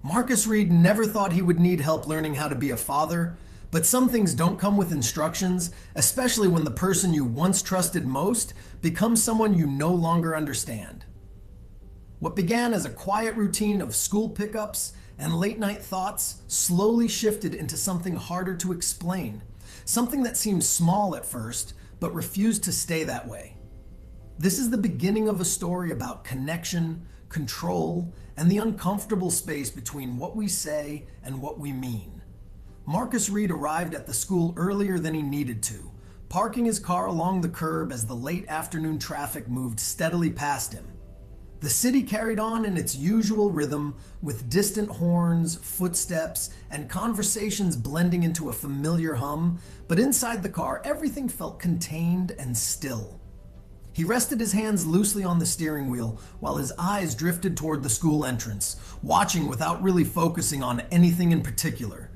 Marcus Reed never thought he would need help learning how to be a father, but some things don't come with instructions, especially when the person you once trusted most becomes someone you no longer understand. What began as a quiet routine of school pickups and late night thoughts slowly shifted into something harder to explain, something that seemed small at first, but refused to stay that way. This is the beginning of a story about connection, control, and the uncomfortable space between what we say and what we mean. Marcus Reed arrived at the school earlier than he needed to, parking his car along the curb as the late afternoon traffic moved steadily past him. The city carried on in its usual rhythm, with distant horns, footsteps, and conversations blending into a familiar hum, but inside the car everything felt contained and still. He rested his hands loosely on the steering wheel while his eyes drifted toward the school entrance, watching without really focusing on anything in particular.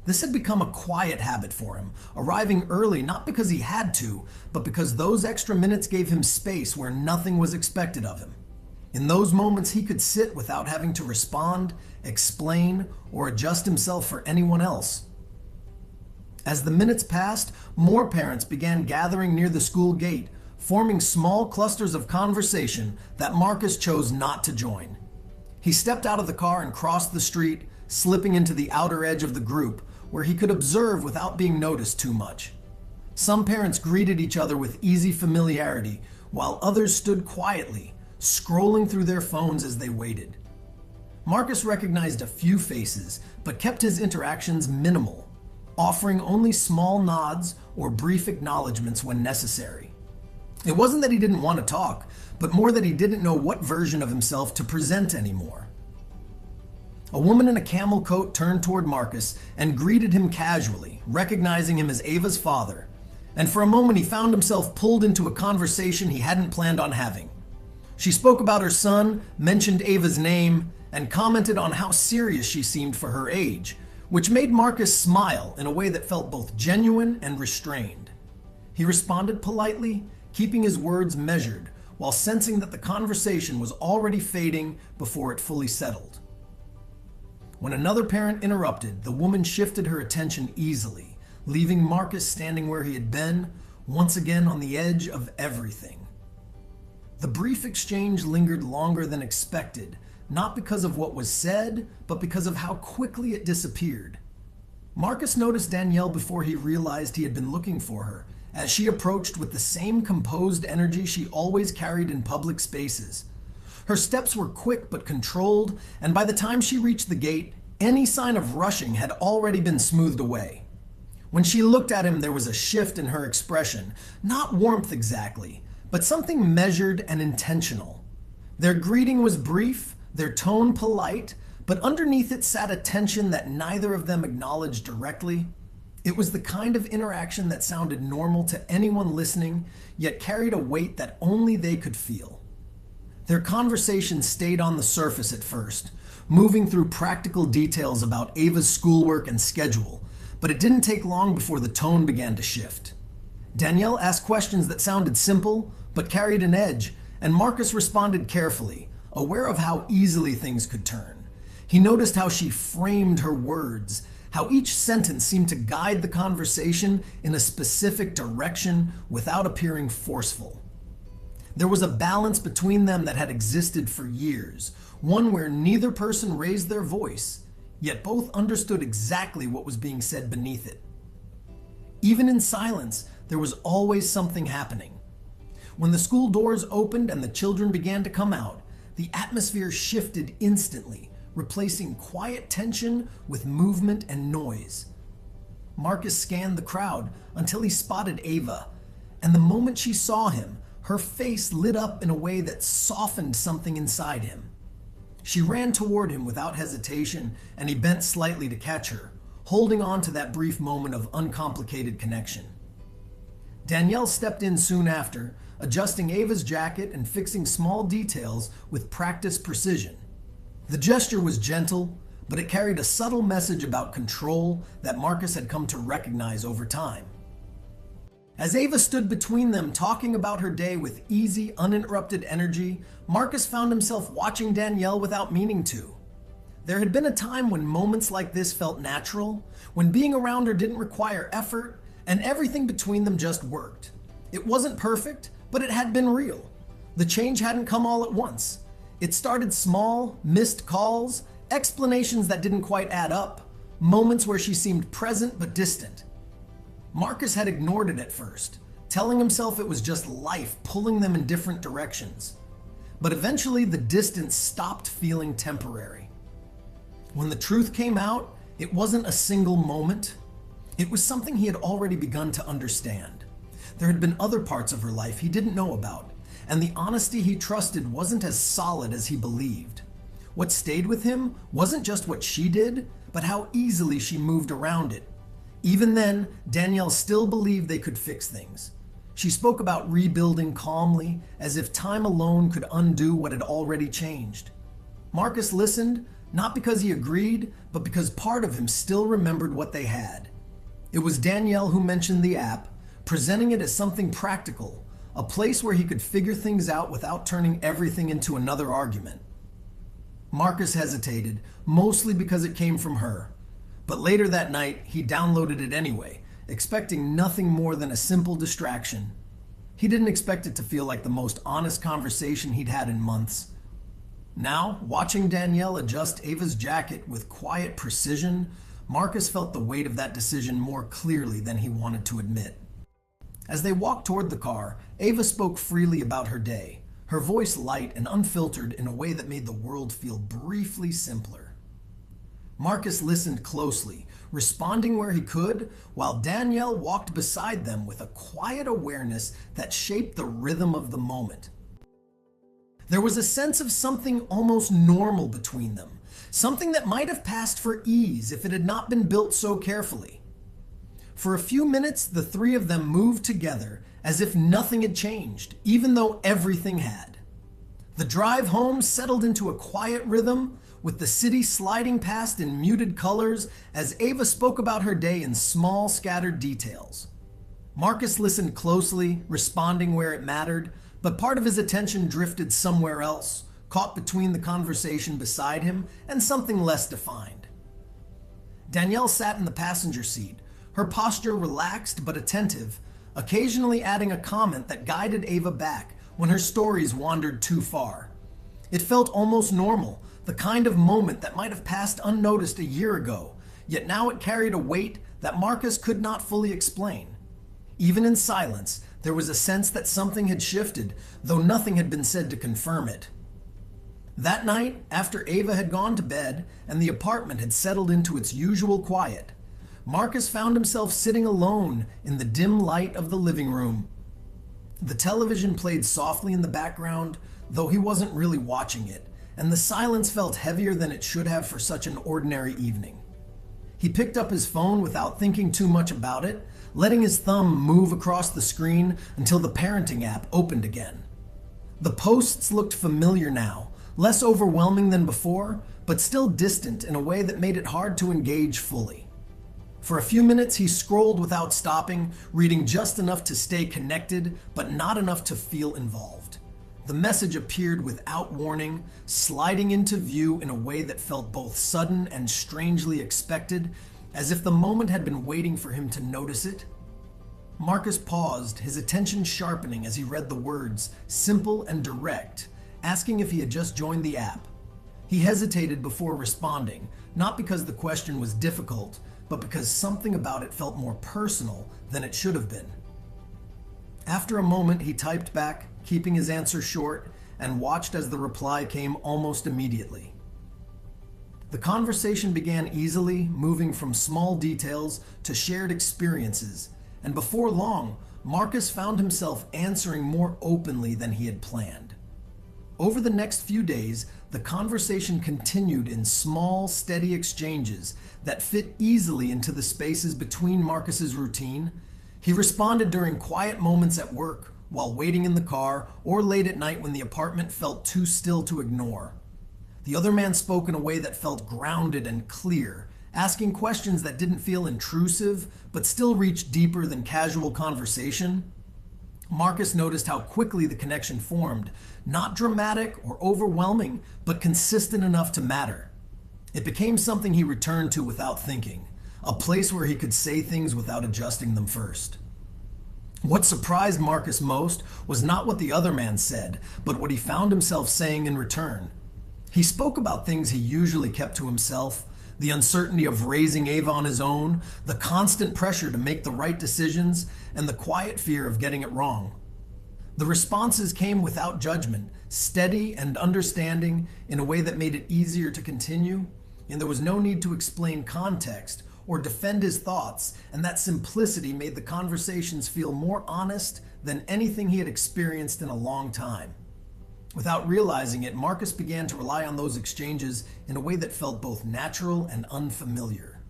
This had become a quiet habit for him, arriving early not because he had to, but because those extra minutes gave him space where nothing was expected of him. In those moments, he could sit without having to respond, explain, or adjust himself for anyone else. As the minutes passed, more parents began gathering near the school gate, forming small clusters of conversation that Marcus chose not to join. He stepped out of the car and crossed the street, slipping into the outer edge of the group, where he could observe without being noticed too much. Some parents greeted each other with easy familiarity, while others stood quietly, scrolling through their phones as they waited. Marcus recognized a few faces, but kept his interactions minimal, offering only small nods or brief acknowledgments when necessary. It wasn't that he didn't want to talk, but more that he didn't know what version of himself to present anymore. A woman in a camel coat turned toward Marcus and greeted him casually, recognizing him as Ava's father, and for a moment he found himself pulled into a conversation he hadn't planned on having. She spoke about her son, mentioned Ava's name, and commented on how serious she seemed for her age, which made Marcus smile in a way that felt both genuine and restrained. He responded politely, keeping his words measured, while sensing that the conversation was already fading before it fully settled. When another parent interrupted, the woman shifted her attention easily, leaving Marcus standing where he had been, once again on the edge of everything. The brief exchange lingered longer than expected, not because of what was said, but because of how quickly it disappeared. Marcus noticed Danielle before he realized he had been looking for her, as she approached with the same composed energy she always carried in public spaces. Her steps were quick but controlled, and by the time she reached the gate, any sign of rushing had already been smoothed away. When she looked at him, there was a shift in her expression, not warmth exactly, but something measured and intentional. Their greeting was brief, their tone polite, but underneath it sat a tension that neither of them acknowledged directly. It was the kind of interaction that sounded normal to anyone listening, yet carried a weight that only they could feel. Their conversation stayed on the surface at first, moving through practical details about Ava's schoolwork and schedule, but it didn't take long before the tone began to shift. Danielle asked questions that sounded simple, but carried an edge, and Marcus responded carefully, aware of how easily things could turn. He noticed how she framed her words, how each sentence seemed to guide the conversation in a specific direction without appearing forceful. There was a balance between them that had existed for years, one where neither person raised their voice, yet both understood exactly what was being said beneath it. Even in silence, there was always something happening. When the school doors opened and the children began to come out, the atmosphere shifted instantly, replacing quiet tension with movement and noise. Marcus scanned the crowd until he spotted Ava, and the moment she saw him, her face lit up in a way that softened something inside him. She ran toward him without hesitation, and he bent slightly to catch her, holding on to that brief moment of uncomplicated connection. Danielle stepped in soon after, adjusting Ava's jacket and fixing small details with practiced precision. The gesture was gentle, but it carried a subtle message about control that Marcus had come to recognize over time. As Ava stood between them talking about her day with easy, uninterrupted energy, Marcus found himself watching Danielle without meaning to. There had been a time when moments like this felt natural, when being around her didn't require effort, and everything between them just worked. It wasn't perfect, but it had been real. The change hadn't come all at once. It started small, missed calls, explanations that didn't quite add up, moments where she seemed present but distant. Marcus had ignored it at first, telling himself it was just life pulling them in different directions. But eventually the distance stopped feeling temporary. When the truth came out, it wasn't a single moment. It was something he had already begun to understand. There had been other parts of her life he didn't know about, and the honesty he trusted wasn't as solid as he believed. What stayed with him wasn't just what she did, but how easily she moved around it. Even then, Danielle still believed they could fix things. She spoke about rebuilding calmly, as if time alone could undo what had already changed. Marcus listened, not because he agreed, but because part of him still remembered what they had. It was Danielle who mentioned the app, presenting it as something practical, a place where he could figure things out without turning everything into another argument. Marcus hesitated, mostly because it came from her. But later that night, he downloaded it anyway, expecting nothing more than a simple distraction. He didn't expect it to feel like the most honest conversation he'd had in months. Now, watching Danielle adjust Ava's jacket with quiet precision, Marcus felt the weight of that decision more clearly than he wanted to admit. As they walked toward the car, Ava spoke freely about her day, her voice light and unfiltered in a way that made the world feel briefly simpler. Marcus listened closely, responding where he could, while Danielle walked beside them with a quiet awareness that shaped the rhythm of the moment. There was a sense of something almost normal between them, something that might have passed for ease if it had not been built so carefully. For a few minutes, the three of them moved together as if nothing had changed, even though everything had. The drive home settled into a quiet rhythm, with the city sliding past in muted colors as Ava spoke about her day in small, scattered details. Marcus listened closely, responding where it mattered, but part of his attention drifted somewhere else, caught between the conversation beside him and something less defined. Danielle sat in the passenger seat, her posture relaxed but attentive, occasionally adding a comment that guided Ava back when her stories wandered too far. It felt almost normal, the kind of moment that might have passed unnoticed a year ago, yet now it carried a weight that Marcus could not fully explain. Even in silence, there was a sense that something had shifted, though nothing had been said to confirm it. That night, after Ava had gone to bed and the apartment had settled into its usual quiet, Marcus found himself sitting alone in the dim light of the living room. The television played softly in the background, though he wasn't really watching it, and the silence felt heavier than it should have for such an ordinary evening. He picked up his phone without thinking too much about it, letting his thumb move across the screen until the parenting app opened again. The posts looked familiar now, less overwhelming than before, but still distant in a way that made it hard to engage fully. For a few minutes, he scrolled without stopping, reading just enough to stay connected, but not enough to feel involved. The message appeared without warning, sliding into view in a way that felt both sudden and strangely expected, as if the moment had been waiting for him to notice it. Marcus paused, his attention sharpening as he read the words, simple and direct, asking if he had just joined the app. He hesitated before responding, not because the question was difficult, but because something about it felt more personal than it should have been. After a moment, he typed back, keeping his answer short, and watched as the reply came almost immediately. The conversation began easily, moving from small details to shared experiences, and before long, Marcus found himself answering more openly than he had planned. Over the next few days, the conversation continued in small, steady exchanges that fit easily into the spaces between Marcus's routine. He responded during quiet moments at work, while waiting in the car, or late at night when the apartment felt too still to ignore. The other man spoke in a way that felt grounded and clear, asking questions that didn't feel intrusive, but still reached deeper than casual conversation. Marcus noticed how quickly the connection formed, not dramatic or overwhelming, but consistent enough to matter. It became something he returned to without thinking, a place where he could say things without adjusting them first. What surprised Marcus most was not what the other man said, but what he found himself saying in return. He spoke about things he usually kept to himself: the uncertainty of raising Ava on his own, the constant pressure to make the right decisions, and the quiet fear of getting it wrong. The responses came without judgment, steady and understanding in a way that made it easier to continue, and there was no need to explain context or defend his thoughts, and that simplicity made the conversations feel more honest than anything he had experienced in a long time. Without realizing it, Marcus began to rely on those exchanges in a way that felt both natural and unfamiliar.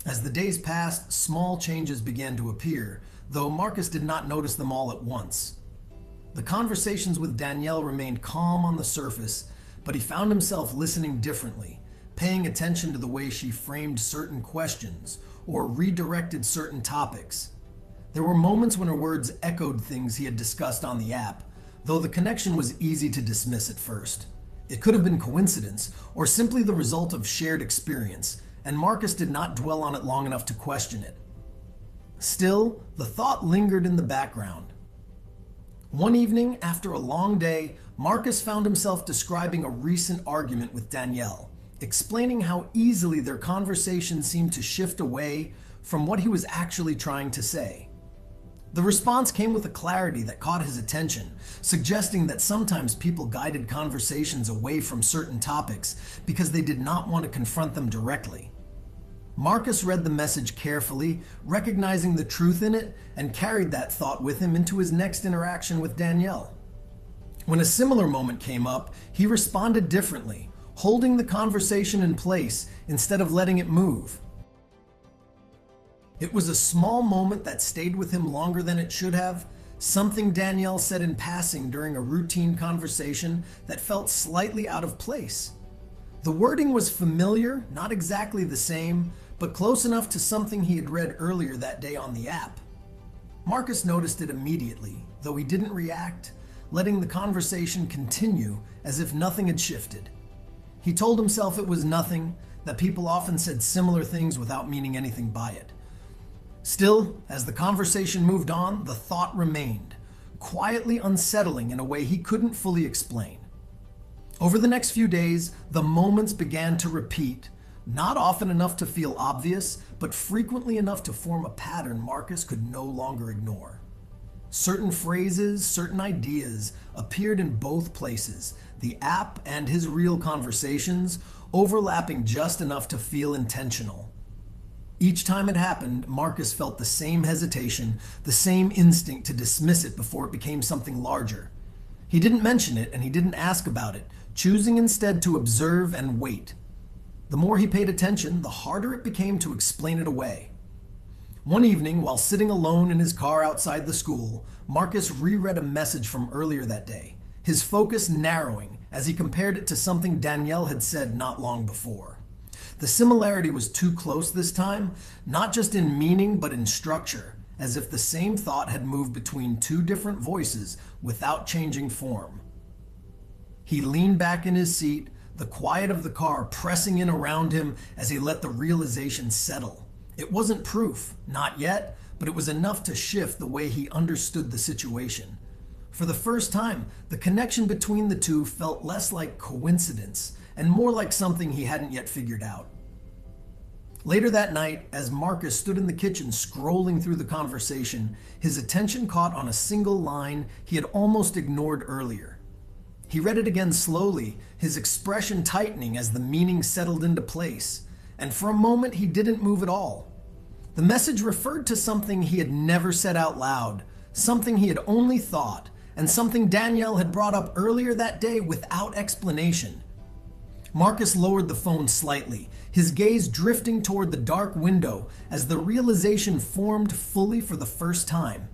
As the days passed, small changes began to appear, though Marcus did not notice them all at once. The conversations with Danielle remained calm on the surface, but he found himself listening differently, paying attention to the way she framed certain questions or redirected certain topics. There were moments when her words echoed things he had discussed on the app, though the connection was easy to dismiss at first. It could have been coincidence or simply the result of shared experience, and Marcus did not dwell on it long enough to question it. Still, the thought lingered in the background. One evening, after a long day, Marcus found himself describing a recent argument with Danielle, explaining how easily their conversation seemed to shift away from what he was actually trying to say. The response came with a clarity that caught his attention, suggesting that sometimes people guided conversations away from certain topics because they did not want to confront them directly. Marcus read the message carefully, recognizing the truth in it, and carried that thought with him into his next interaction with Danielle. When a similar moment came up, he responded differently, holding the conversation in place instead of letting it move. It was a small moment that stayed with him longer than it should have, something Danielle said in passing during a routine conversation that felt slightly out of place. The wording was familiar, not exactly the same, but close enough to something he had read earlier that day on the app. Marcus noticed it immediately, though he didn't react, letting the conversation continue as if nothing had shifted. He told himself it was nothing, that people often said similar things without meaning anything by it. Still, as the conversation moved on, the thought remained, quietly unsettling in a way he couldn't fully explain. Over the next few days, the moments began to repeat, not often enough to feel obvious, but frequently enough to form a pattern Marcus could no longer ignore. Certain phrases, certain ideas appeared in both places, the app and his real conversations, overlapping just enough to feel intentional. Each time it happened, Marcus felt the same hesitation, the same instinct to dismiss it before it became something larger. He didn't mention it and he didn't ask about it, choosing instead to observe and wait. The more he paid attention, the harder it became to explain it away. One evening, while sitting alone in his car outside the school, Marcus reread a message from earlier that day, his focus narrowing as he compared it to something Danielle had said not long before. The similarity was too close this time, not just in meaning but in structure, as if the same thought had moved between two different voices without changing form. He leaned back in his seat, the quiet of the car pressing in around him as he let the realization settle. It wasn't proof, not yet, but it was enough to shift the way he understood the situation. For the first time, the connection between the two felt less like coincidence and more like something he hadn't yet figured out. Later that night, as Marcus stood in the kitchen scrolling through the conversation, his attention caught on a single line he had almost ignored earlier. He read it again slowly, his expression tightening as the meaning settled into place, and for a moment he didn't move at all. The message referred to something he had never said out loud, something he had only thought, and something Danielle had brought up earlier that day without explanation. Marcus lowered the phone slightly, his gaze drifting toward the dark window as the realization formed fully for the first time.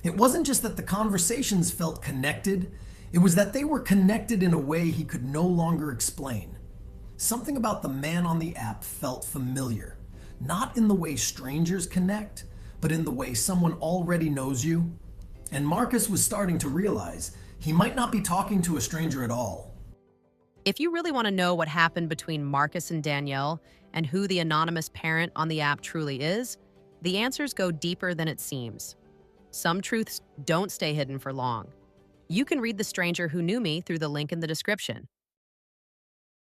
It wasn't just that the conversations felt connected, it was that they were connected in a way he could no longer explain. Something about the man on the app felt familiar, not in the way strangers connect, but in the way someone already knows you. And Marcus was starting to realize he might not be talking to a stranger at all. If you really want to know what happened between Marcus and Danielle and who the anonymous parent on the app truly is, the answers go deeper than it seems. Some truths don't stay hidden for long. You can read The Stranger Who Knew Me through the link in the description.